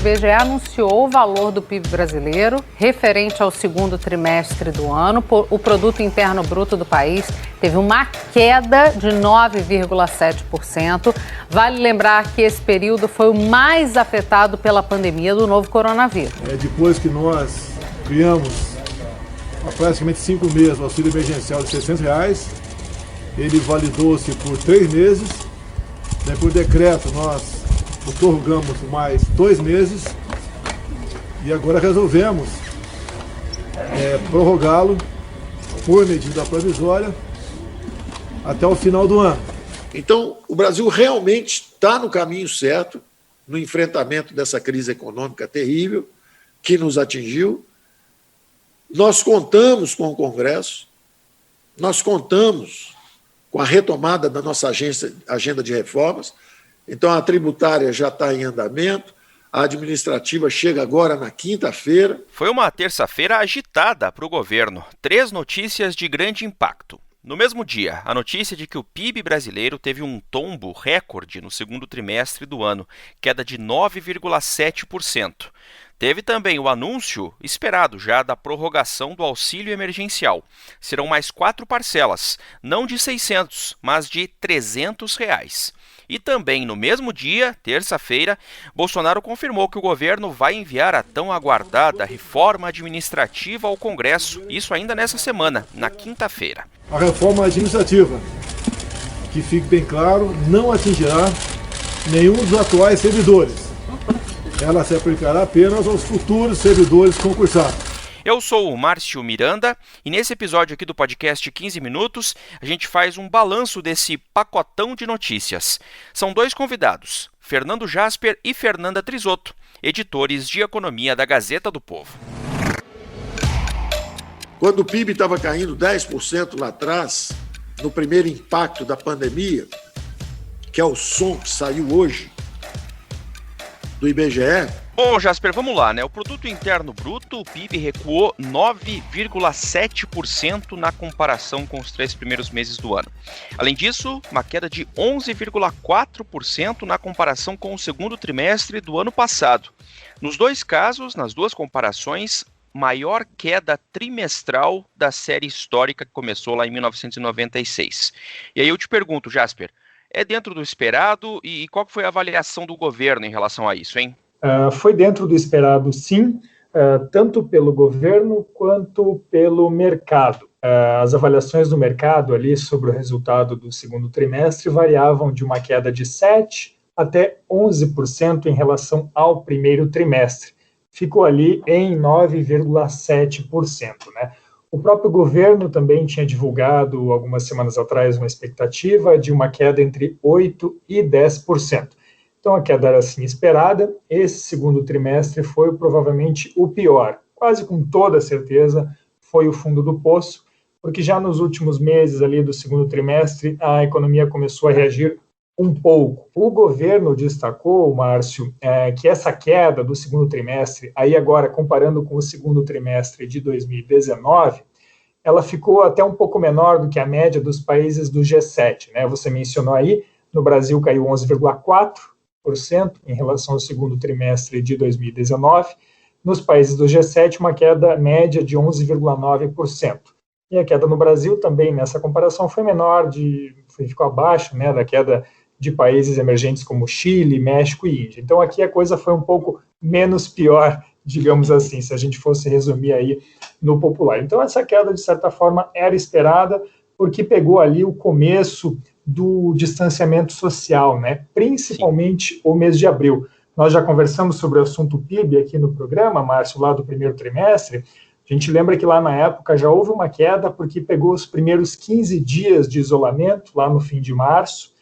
IBGE anunciou o valor do PIB brasileiro referente ao segundo trimestre do ano. O Produto Interno Bruto do país teve uma queda de 9,7%. Vale lembrar que esse período foi o mais afetado pela pandemia do novo coronavírus. Depois que nós criamos há praticamente 5 meses o auxílio emergencial de R$600, ele validou-se por 3 meses. Daí, por decreto, nós o prorrogamos mais 2 meses e agora resolvemos prorrogá-lo por medida provisória até o final do ano. Então, o Brasil realmente está no caminho certo no enfrentamento dessa crise econômica terrível que nos atingiu. Nós contamos com o Congresso, nós contamos com a retomada da nossa agenda de reformas. Então, a tributária já está em andamento, a administrativa chega agora na quinta-feira. Foi uma terça-feira agitada para o governo. 3 notícias de grande impacto. No mesmo dia, a notícia de que o PIB brasileiro teve um tombo recorde no segundo trimestre do ano, queda de 9,7%. Teve também o anúncio, esperado já, da prorrogação do auxílio emergencial. Serão mais 4 parcelas, não de R$600, mas de R$300. E também no mesmo dia, terça-feira, Bolsonaro confirmou que o governo vai enviar a tão aguardada reforma administrativa ao Congresso, isso ainda nessa semana, na quinta-feira. A reforma administrativa, que fique bem claro, não atingirá nenhum dos atuais servidores. Ela se aplicará apenas aos futuros servidores concursados. Eu sou o Márcio Miranda e nesse episódio aqui do podcast 15 Minutos, a gente faz um balanço desse pacotão de notícias. São 2 convidados, Fernando Jasper e Fernanda Trisotto, editores de economia da Gazeta do Povo. Quando o PIB estava caindo 10% lá atrás, no primeiro impacto da pandemia, que é o som que saiu hoje do IBGE. Bom, Jasper, vamos lá, né? O Produto Interno Bruto, o PIB, recuou 9,7% na comparação com os 3 primeiros meses do ano. Além disso, uma queda de 11,4% na comparação com o segundo trimestre do ano passado. Nos 2 casos, nas 2 comparações, maior queda trimestral da série histórica que começou lá em 1996. E aí eu te pergunto, Jasper, é dentro do esperado e qual foi a avaliação do governo em relação a isso, hein? Foi dentro do esperado, sim, tanto pelo governo quanto pelo mercado. As avaliações do mercado ali sobre o resultado do segundo trimestre variavam de uma queda de 7% até 11% em relação ao primeiro trimestre. Ficou ali em 9,7%, né? O próprio governo também tinha divulgado, algumas semanas atrás, uma expectativa de uma queda entre 8% e 10%. Então, a queda era assim esperada. Esse segundo trimestre foi provavelmente o pior. Quase com toda certeza foi o fundo do poço, porque já nos últimos meses ali do segundo trimestre, a economia começou a reagir um pouco. O governo destacou, Márcio, que essa queda do segundo trimestre, aí agora comparando com o segundo trimestre de 2019, ela ficou até um pouco menor do que a média dos países do G7, né? Você mencionou aí, no Brasil caiu 11,4% em relação ao segundo trimestre de 2019, nos países do G7 uma queda média de 11,9%. E a queda no Brasil também, nessa comparação, foi menor, ficou abaixo, né, da queda de países emergentes como Chile, México e Índia. Então aqui a coisa foi um pouco menos pior, digamos assim, se a gente fosse resumir aí no popular. Então essa queda, de certa forma, era esperada, porque pegou ali o começo do distanciamento social, né? Principalmente o mês de abril. Nós já conversamos sobre o assunto PIB aqui no programa, Márcio, lá do primeiro trimestre. A gente lembra que lá na época já houve uma queda porque pegou os primeiros 15 dias de isolamento, lá no fim de março,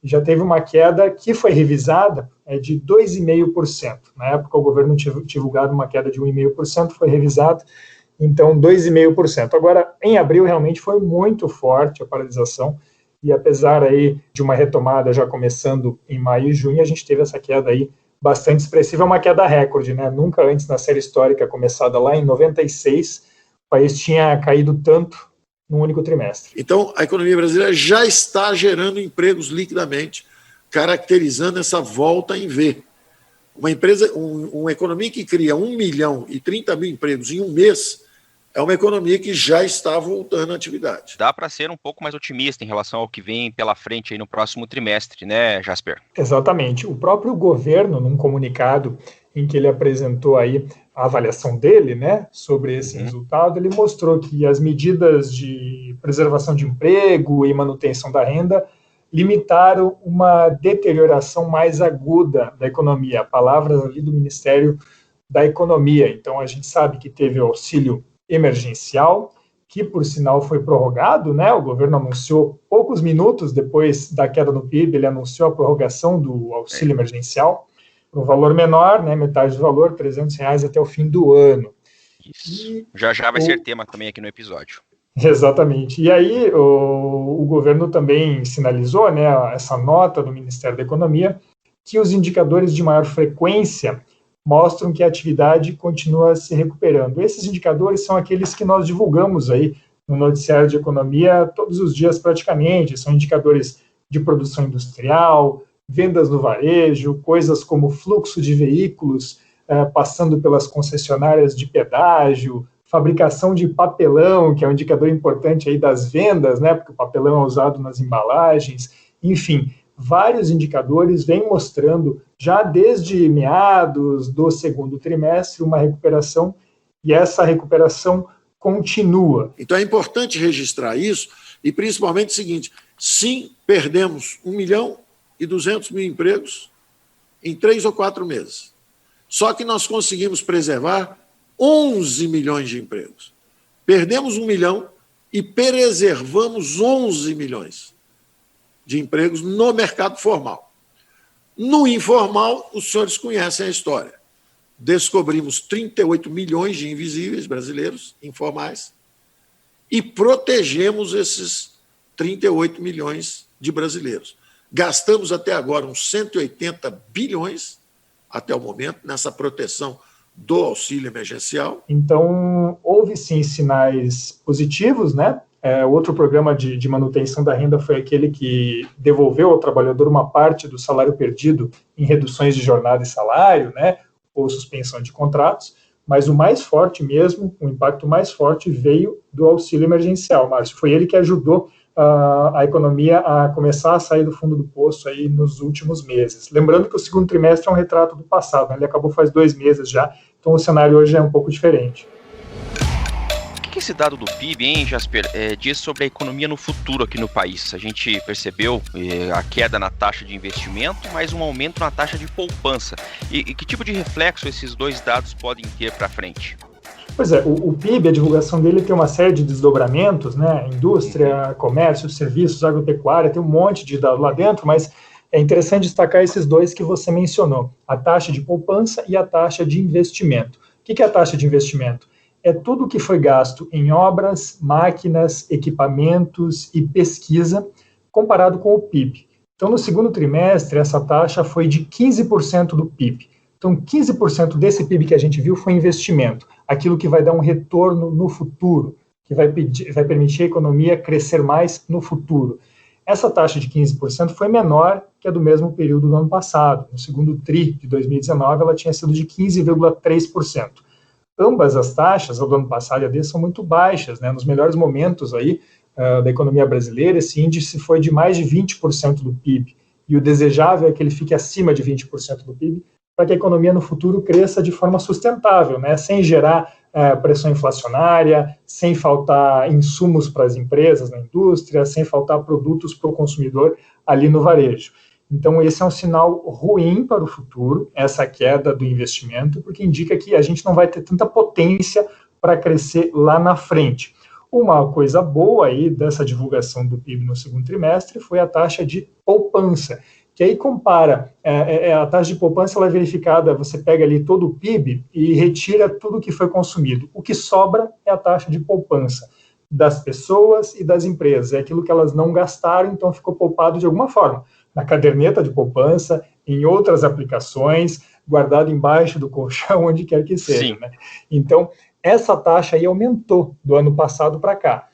e já teve uma queda que foi revisada de 2,5%. Na época o governo tinha divulgado uma queda de 1,5%, foi revisado, então 2,5%. Agora, em abril realmente foi muito forte a paralisação, e apesar aí de uma retomada já começando em maio e junho, a gente teve essa queda aí bastante expressiva, uma queda recorde, né? Nunca antes na série histórica começada lá em 96, o país tinha caído tanto num único trimestre. Então, a economia brasileira já está gerando empregos liquidamente, caracterizando essa volta em V. Uma economia que cria 1 milhão e 30 mil empregos em um mês é uma economia que já está voltando à atividade. Dá para ser um pouco mais otimista em relação ao que vem pela frente aí no próximo trimestre, né, Jasper? Exatamente. O próprio governo, num comunicado em que ele apresentou aí a avaliação dele, né, sobre esse resultado, ele mostrou que as medidas de preservação de emprego e manutenção da renda limitaram uma deterioração mais aguda da economia. Palavras ali do Ministério da Economia. Então, a gente sabe que teve o auxílio emergencial, que, por sinal, foi prorrogado, né? O governo anunciou, poucos minutos depois da queda no PIB, ele anunciou a prorrogação do auxílio emergencial, por um valor menor, né? Metade do valor, R$300 até o fim do ano. Isso. Já vai ser tema também aqui no episódio. Exatamente. E aí, o governo também sinalizou, né, essa nota do Ministério da Economia, que os indicadores de maior frequência mostram que a atividade continua se recuperando. Esses indicadores são aqueles que nós divulgamos aí no noticiário de economia todos os dias praticamente, são indicadores de produção industrial, vendas no varejo, coisas como fluxo de veículos passando pelas concessionárias de pedágio, fabricação de papelão, que é um indicador importante aí das vendas, né, porque o papelão é usado nas embalagens, enfim, vários indicadores vêm mostrando, já desde meados do segundo trimestre, uma recuperação, e essa recuperação continua. Então é importante registrar isso, e principalmente o seguinte: sim, perdemos 1 milhão e 200 mil empregos em 3 ou 4 meses. Só que nós conseguimos preservar 11 milhões de empregos. Perdemos 1 milhão e preservamos 11 milhões de empregos no mercado formal. No informal, os senhores conhecem a história. Descobrimos 38 milhões de invisíveis brasileiros informais e protegemos esses 38 milhões de brasileiros. Gastamos até agora uns 180 bilhões, até o momento, nessa proteção do auxílio emergencial. Então, houve sim sinais positivos, né? Outro programa de manutenção da renda foi aquele que devolveu ao trabalhador uma parte do salário perdido em reduções de jornada e salário, né, ou suspensão de contratos, mas o mais forte mesmo, o impacto mais forte veio do auxílio emergencial, Márcio. Foi ele que ajudou a economia a começar a sair do fundo do poço aí nos últimos meses. Lembrando que o segundo trimestre é um retrato do passado, né? Ele acabou faz 2 meses já, então o cenário hoje é um pouco diferente. O que esse dado do PIB, hein, Jasper, diz sobre a economia no futuro aqui no país? A gente percebeu a queda na taxa de investimento, mas um aumento na taxa de poupança. E que tipo de reflexo esses dois dados podem ter para frente? Pois é, o PIB, a divulgação dele tem uma série de desdobramentos, né? Indústria, comércio, serviços, agropecuária, tem um monte de dados lá dentro, mas é interessante destacar esses dois que você mencionou, a taxa de poupança e a taxa de investimento. O que é a taxa de investimento? É tudo que foi gasto em obras, máquinas, equipamentos e pesquisa, comparado com o PIB. Então, no segundo trimestre, essa taxa foi de 15% do PIB. Então, 15% desse PIB que a gente viu foi investimento, aquilo que vai dar um retorno no futuro, que vai permitir a economia crescer mais no futuro. Essa taxa de 15% foi menor que a do mesmo período do ano passado. No segundo TRI de 2019, ela tinha sido de 15,3%. Ambas as taxas, a do ano passado e a desse, são muito baixas, né? Nos melhores momentos aí, da economia brasileira, esse índice foi de mais de 20% do PIB. E o desejável é que ele fique acima de 20% do PIB, para que a economia no futuro cresça de forma sustentável, né? Sem gerar pressão inflacionária, sem faltar insumos para as empresas na indústria, sem faltar produtos para o consumidor ali no varejo. Então, esse é um sinal ruim para o futuro, essa queda do investimento, porque indica que a gente não vai ter tanta potência para crescer lá na frente. Uma coisa boa aí dessa divulgação do PIB no segundo trimestre foi a taxa de poupança, que aí compara, a taxa de poupança ela é verificada, você pega ali todo o PIB e retira tudo que foi consumido. O que sobra é a taxa de poupança das pessoas e das empresas, é aquilo que elas não gastaram, então ficou poupado de alguma forma. Na caderneta de poupança, em outras aplicações, guardado embaixo do colchão, onde quer que seja. Né? Então, essa taxa aí aumentou do ano passado para cá,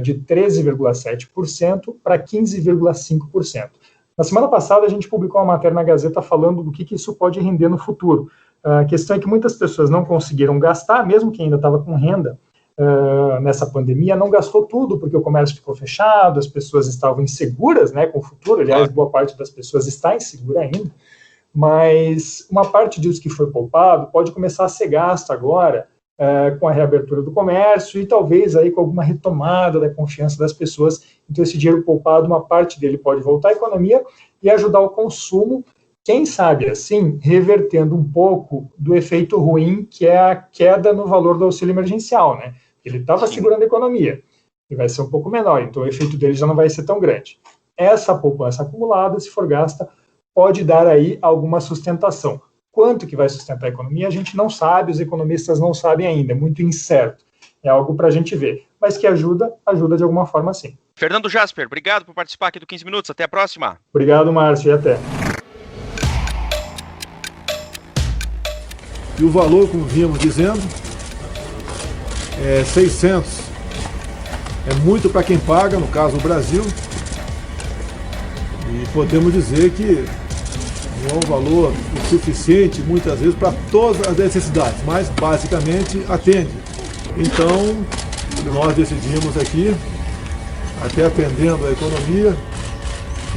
de 13,7% para 15,5%. Na semana passada, a gente publicou uma matéria na Gazeta falando do que isso pode render no futuro. A questão é que muitas pessoas não conseguiram gastar, mesmo quem ainda estava com renda nessa pandemia, não gastou tudo, porque o comércio ficou fechado, as pessoas estavam inseguras, né, com o futuro. Aliás, boa parte das pessoas está insegura ainda. Mas uma parte disso que foi poupado pode começar a ser gasto agora com a reabertura do comércio e talvez aí com alguma retomada da confiança das pessoas. Então esse dinheiro poupado, uma parte dele pode voltar à economia e ajudar o consumo, quem sabe assim, revertendo um pouco do efeito ruim que é a queda no valor do auxílio emergencial, né? Ele estava segurando a economia e vai ser um pouco menor, então o efeito dele já não vai ser tão grande. Essa poupança acumulada, se for gasta, pode dar aí alguma sustentação. Quanto que vai sustentar a economia, a gente não sabe, os economistas não sabem ainda, é muito incerto. É algo para a gente ver, mas que ajuda de alguma forma sim. Fernando Jasper, obrigado por participar aqui do 15 Minutos, até a próxima. Obrigado, Márcio, e até. E o valor, como vínhamos dizendo, é 600. É muito para quem paga, no caso o Brasil, e podemos dizer que não é um valor o suficiente, muitas vezes, para todas as necessidades, mas basicamente atende. Então, nós decidimos aqui, até atendendo a economia,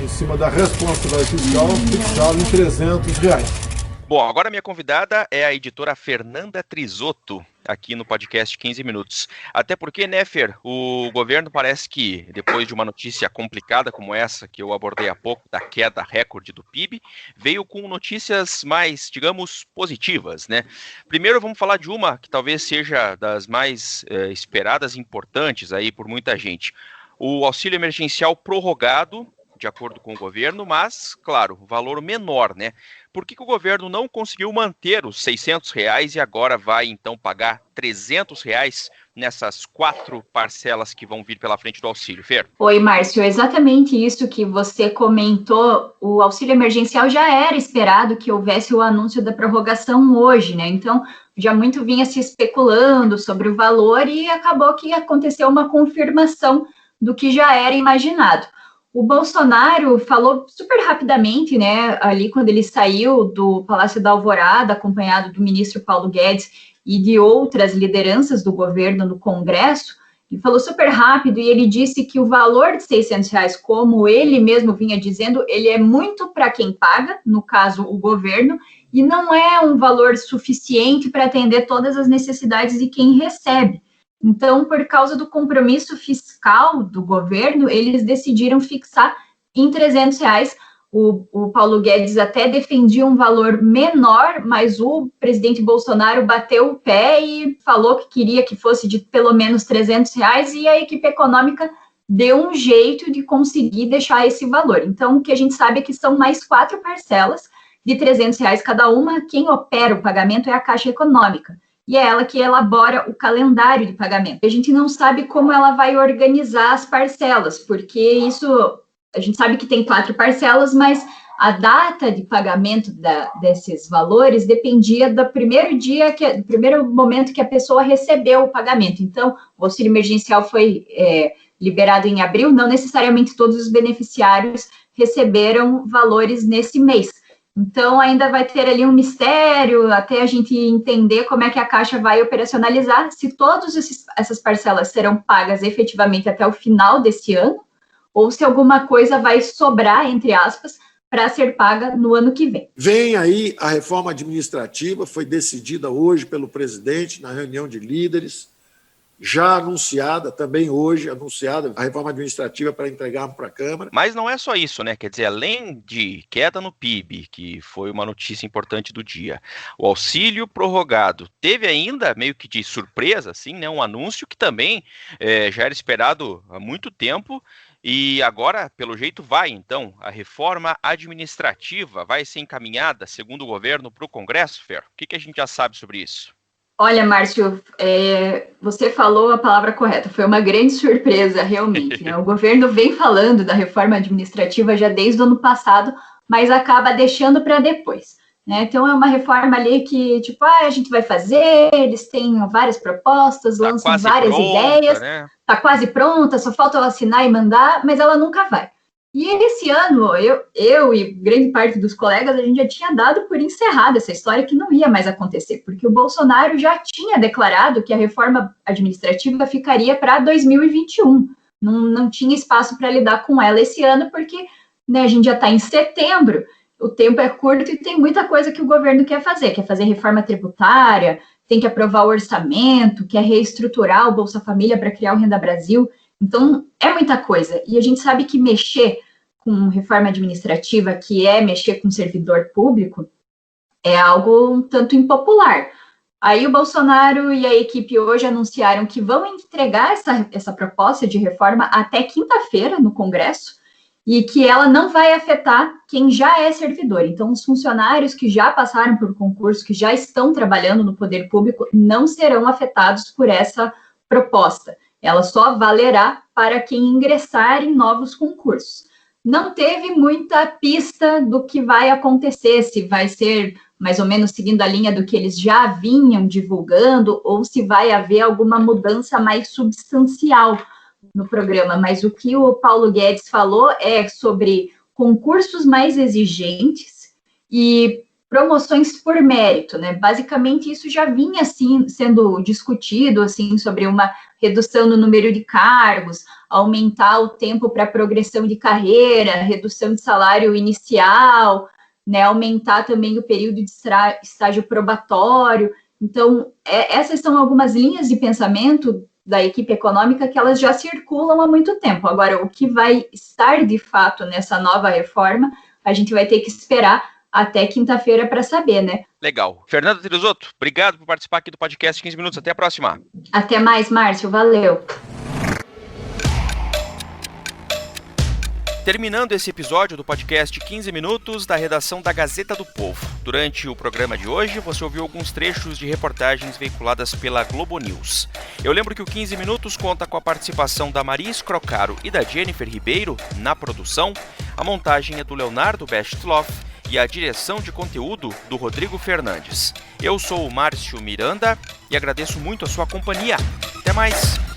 em cima da responsabilidade fiscal, fixá-lo em R$300. Bom, agora minha convidada é a editora Fernanda Trisotto, aqui no podcast 15 Minutos. Até porque, né, Fer, o governo parece que, depois de uma notícia complicada como essa, que eu abordei há pouco, da queda recorde do PIB, veio com notícias mais, digamos, positivas, né? Primeiro vamos falar de uma que talvez seja das mais esperadas e importantes aí por muita gente. O auxílio emergencial prorrogado, de acordo com o governo, mas, claro, valor menor, né? Por que o governo não conseguiu manter os R$600 e agora vai, então, pagar R$300 nessas 4 parcelas que vão vir pela frente do auxílio, Fer? Oi, Márcio, exatamente isso que você comentou. O auxílio emergencial já era esperado que houvesse o anúncio da prorrogação hoje, né? Então, já muito vinha se especulando sobre o valor e acabou que aconteceu uma confirmação do que já era imaginado. O Bolsonaro falou super rapidamente, né, ali quando ele saiu do Palácio da Alvorada, acompanhado do ministro Paulo Guedes e de outras lideranças do governo no Congresso, ele falou super rápido e ele disse que o valor de R$600, como ele mesmo vinha dizendo, ele é muito para quem paga, no caso o governo, e não é um valor suficiente para atender todas as necessidades de quem recebe. Então, por causa do compromisso fiscal do governo, eles decidiram fixar em R$300. O Paulo Guedes até defendia um valor menor, mas o presidente Bolsonaro bateu o pé e falou que queria que fosse de pelo menos R$300, e a equipe econômica deu um jeito de conseguir deixar esse valor. Então, o que a gente sabe é que são mais 4 parcelas de R$300 cada uma. Quem opera o pagamento é a Caixa Econômica. E é ela que elabora o calendário de pagamento. A gente não sabe como ela vai organizar as parcelas, porque isso, a gente sabe que tem 4 parcelas, mas a data de pagamento desses valores dependia do primeiro dia, do primeiro momento que a pessoa recebeu o pagamento. Então, o auxílio emergencial foi liberado em abril, não necessariamente todos os beneficiários receberam valores nesse mês. Então, ainda vai ter ali um mistério até a gente entender como é que a Caixa vai operacionalizar, se todas essas parcelas serão pagas efetivamente até o final desse ano, ou se alguma coisa vai sobrar, entre aspas, para ser paga no ano que vem. Vem aí a reforma administrativa, foi decidida hoje pelo presidente na reunião de líderes, já anunciada, também hoje, anunciada a reforma administrativa para entregarmos para a Câmara. Mas não é só isso, né? Quer dizer, além de queda no PIB, que foi uma notícia importante do dia, o auxílio prorrogado teve ainda, meio que de surpresa, assim, né? Um anúncio que também já era esperado há muito tempo. E agora, pelo jeito, vai, então, a reforma administrativa vai ser encaminhada, segundo o governo, para o Congresso, Fer? O que a gente já sabe sobre isso? Olha, Márcio, você falou a palavra correta, foi uma grande surpresa, realmente, né? O governo vem falando da reforma administrativa já desde o ano passado, mas acaba deixando para depois, né? Então, é uma reforma ali que, tipo, a gente vai fazer, eles têm várias propostas, lançam várias ideias, né? Tá quase pronta, só falta eu assinar e mandar, mas ela nunca vai. E esse ano, eu e grande parte dos colegas, a gente já tinha dado por encerrada essa história que não ia mais acontecer, porque o Bolsonaro já tinha declarado que a reforma administrativa ficaria para 2021. Não tinha espaço para lidar com ela esse ano, porque, né, a gente já está em setembro, o tempo é curto e tem muita coisa que o governo quer fazer reforma tributária, tem que aprovar o orçamento, quer reestruturar o Bolsa Família para criar o Renda Brasil. Então, é muita coisa. E a gente sabe que mexer com reforma administrativa, que é mexer com servidor público, é algo um tanto impopular. Aí o Bolsonaro e a equipe hoje anunciaram que vão entregar essa proposta de reforma até quinta-feira no Congresso e que ela não vai afetar quem já é servidor. Então, os funcionários que já passaram por concurso, que já estão trabalhando no poder público, não serão afetados por essa proposta. Ela só valerá para quem ingressar em novos concursos. Não teve muita pista do que vai acontecer, se vai ser mais ou menos seguindo a linha do que eles já vinham divulgando, ou se vai haver alguma mudança mais substancial no programa. Mas o que o Paulo Guedes falou é sobre concursos mais exigentes e promoções por mérito, né? Basicamente, isso já vinha, assim, sendo discutido, assim, sobre uma redução no número de cargos, aumentar o tempo para progressão de carreira, redução de salário inicial, né? Aumentar também o período de estágio probatório. Então, essas são algumas linhas de pensamento da equipe econômica que elas já circulam há muito tempo. Agora, o que vai estar, de fato, nessa nova reforma, a gente vai ter que esperar até quinta-feira para saber, né? Legal. Fernanda Trizotto, obrigado por participar aqui do podcast 15 Minutos. Até a próxima. Até mais, Márcio. Valeu. Terminando esse episódio do podcast 15 Minutos da redação da Gazeta do Povo. Durante o programa de hoje, você ouviu alguns trechos de reportagens veiculadas pela Globo News. Eu lembro que o 15 Minutos conta com a participação da Maris Crocaro e da Jennifer Ribeiro na produção. A montagem é do Leonardo Bestloff e a direção de conteúdo do Rodrigo Fernandes. Eu sou o Márcio Miranda e agradeço muito a sua companhia. Até mais!